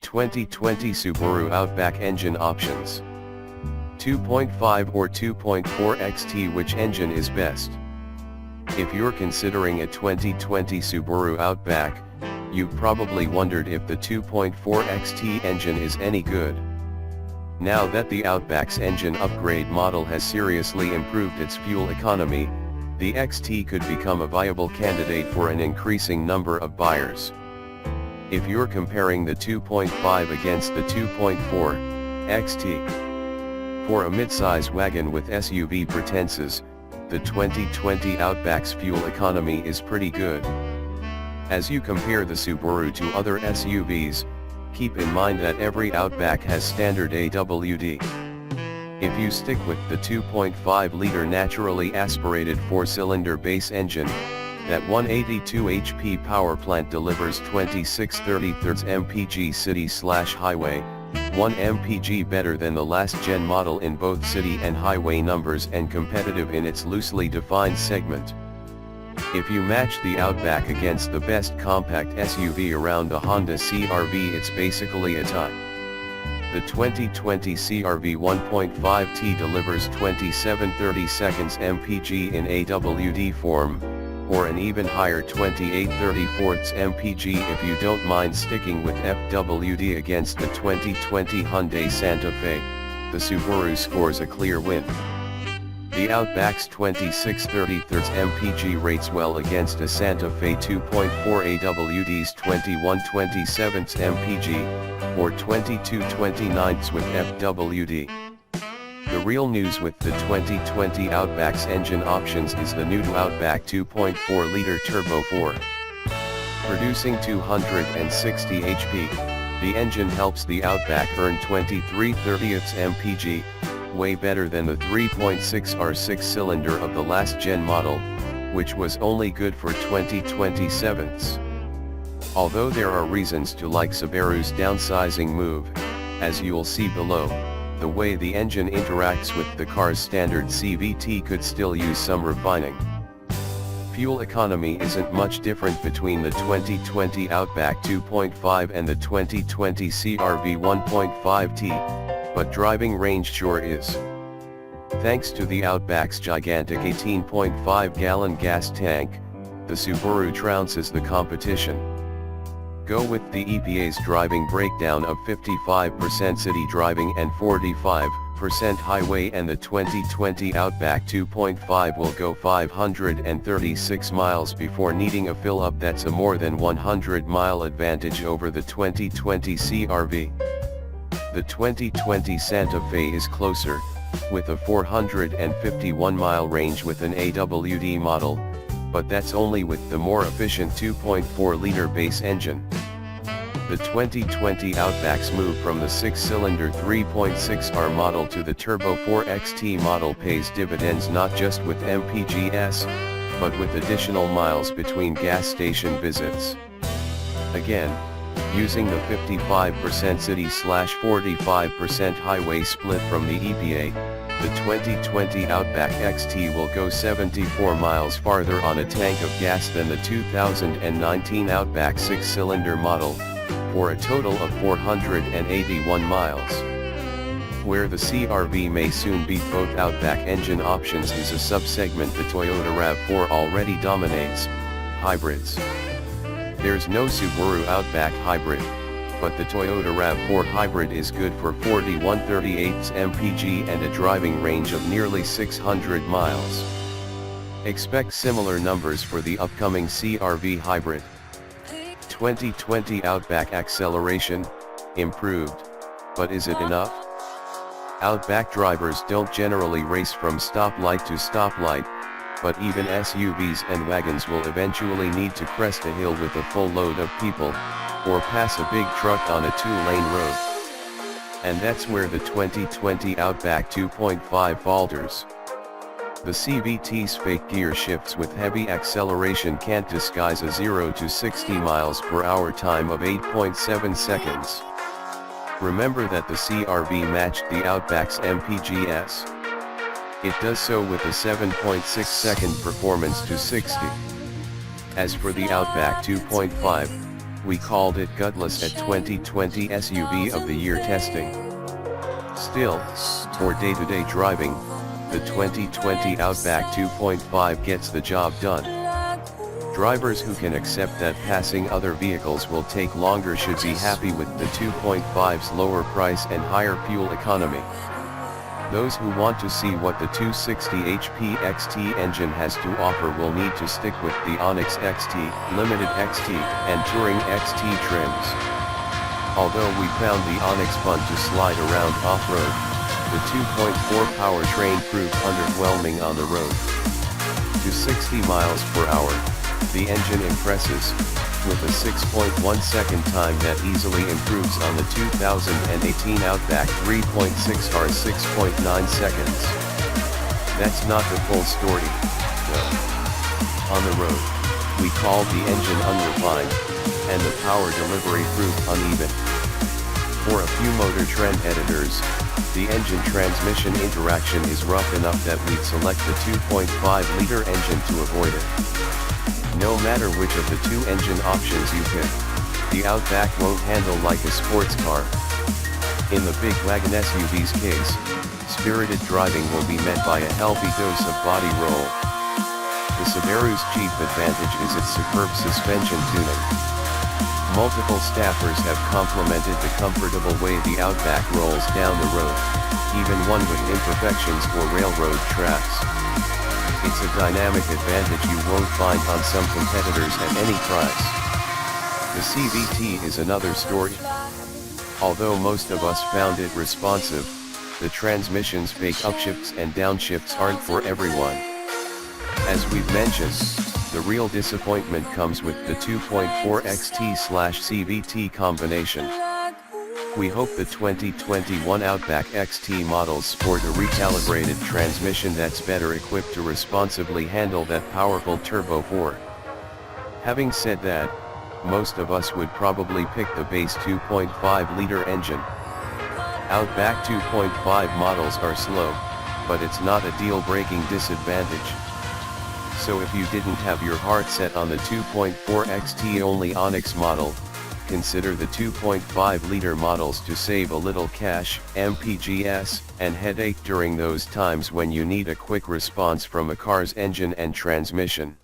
2020 Subaru Outback engine options. 2.5 or 2.4 XT, which engine is best? If you're considering a 2020 Subaru Outback, you've probably wondered if the 2.4 XT engine is any good. Now that the Outback's engine upgrade model has seriously improved its fuel economy, the XT could become a viable candidate for an increasing number of buyers. If you're comparing the 2.5 against the 2.4 XT. For a midsize wagon with SUV pretenses, the 2020 Outback's fuel economy is pretty good. As you compare the Subaru to other SUVs, keep in mind that every Outback has standard AWD. If you stick with the 2.5-liter naturally aspirated 4-cylinder base engine, that 182 HP power plant delivers 2633 mpg city/highway, 1 mpg better than the last-gen model in both city and highway numbers and competitive in its loosely defined segment. If you match the Outback against the best compact SUV around, the Honda CR-V, it's basically a tie. The 2020 CR-V 1.5T delivers 2730 mpg in AWD form, or an even higher 2834 mpg if you don't mind sticking with FWD. Against the 2020 Hyundai Santa Fe, the Subaru scores a clear win. The Outback's 2633 mpg rates well against a Santa Fe 2.4 AWD's 2127 mpg, or 2229 with FWD. The real news with the 2020 Outback's engine options is the new Outback 2.4-liter Turbo 4. Producing 260 HP, the engine helps the Outback earn 23/30 mpg, way better than the 3.6 R6-cylinder of the last-gen model, which was only good for 2027s. Although there are reasons to like Subaru's downsizing move, as you'll see below, the way the engine interacts with the car's standard CVT could still use some refining. Fuel economy isn't much different between the 2020 Outback 2.5 and the 2020 CR-V 1.5T, but driving range sure is. Thanks to the Outback's gigantic 18.5-gallon gas tank, the Subaru trounces the competition. Go with the EPA's driving breakdown of 55% city driving and 45% highway, and the 2020 Outback 2.5 will go 536 miles before needing a fill-up. That's a more than 100-mile advantage over the 2020 CR-V. The 2020 Santa Fe is closer, with a 451-mile range with an AWD model, but that's only with the more efficient 2.4-liter base engine. The 2020 Outback's move from the 6-cylinder 3.6R model to the Turbo 4 XT model pays dividends not just with MPGs, but with additional miles between gas station visits. Again, using the 55% city/45% highway split from the EPA, the 2020 Outback XT will go 74 miles farther on a tank of gas than the 2019 Outback 6-cylinder model, for a total of 481 miles. Where the CR-V may soon beat both Outback engine options is a subsegment the Toyota RAV4 already dominates: hybrids. There's no Subaru Outback hybrid, but the Toyota RAV4 hybrid is good for 4138 mpg and a driving range of nearly 600 miles. Expect similar numbers for the upcoming CR-V hybrid. 2020 Outback acceleration, improved, but is it enough? Outback drivers don't generally race from stoplight to stoplight, but even SUVs and wagons will eventually need to crest a hill with a full load of people, or pass a big truck on a 2-lane road. And that's where the 2020 Outback 2.5 falters. The CVT's fake gear shifts with heavy acceleration can't disguise a 0 to 60 miles per hour time of 8.7 seconds. Remember that the CR-V matched the Outback's MPGs. It does so with a 7.6-second performance to 60. As for the Outback 2.5, We called it gutless at 2020 SUV of the Year testing. Still, for day-to-day driving, the 2020 Outback 2.5 gets the job done. Drivers who can accept that passing other vehicles will take longer should be happy with the 2.5's lower price and higher fuel economy. Those who want to see what the 260 HP XT engine has to offer will need to stick with the Onyx XT, Limited XT, and Touring XT trims. Although we found the Onyx fun to slide around off-road, the 2.4 powertrain proved underwhelming on the road. To 60 miles per hour, the engine impresses, with a 6.1 second time that easily improves on the 2018 Outback 3.6 or 6.9 seconds. That's not the full story, though. On the road, we called the engine unrefined, and the power delivery proved uneven. For a few Motor Trend editors, the engine-transmission interaction is rough enough that we'd select the 2.5-liter engine to avoid it. No matter which of the two engine options you pick, the Outback won't handle like a sports car. In the big wagon SUV's case, spirited driving will be met by a healthy dose of body roll. The Subaru's chief advantage is its superb suspension tuning. Multiple staffers have complimented the comfortable way the Outback rolls down the road, even one with imperfections for railroad tracks. It's a dynamic advantage you won't find on some competitors at any price. The CVT is another story. Although most of us found it responsive, the transmission's fake upshifts and downshifts aren't for everyone. As we've mentioned, the real disappointment comes with the 2.4 XT/CVT combination. We hope the 2021 Outback XT models sport a recalibrated transmission that's better equipped to responsibly handle that powerful Turbo 4. Having said that, most of us would probably pick the base 2.5-liter engine. Outback 2.5 models are slow, but it's not a deal-breaking disadvantage. So if you didn't have your heart set on the 2.4 XT-only Onyx model, consider the 2.5-liter models to save a little cash, MPGs, and headache during those times when you need a quick response from a car's engine and transmission.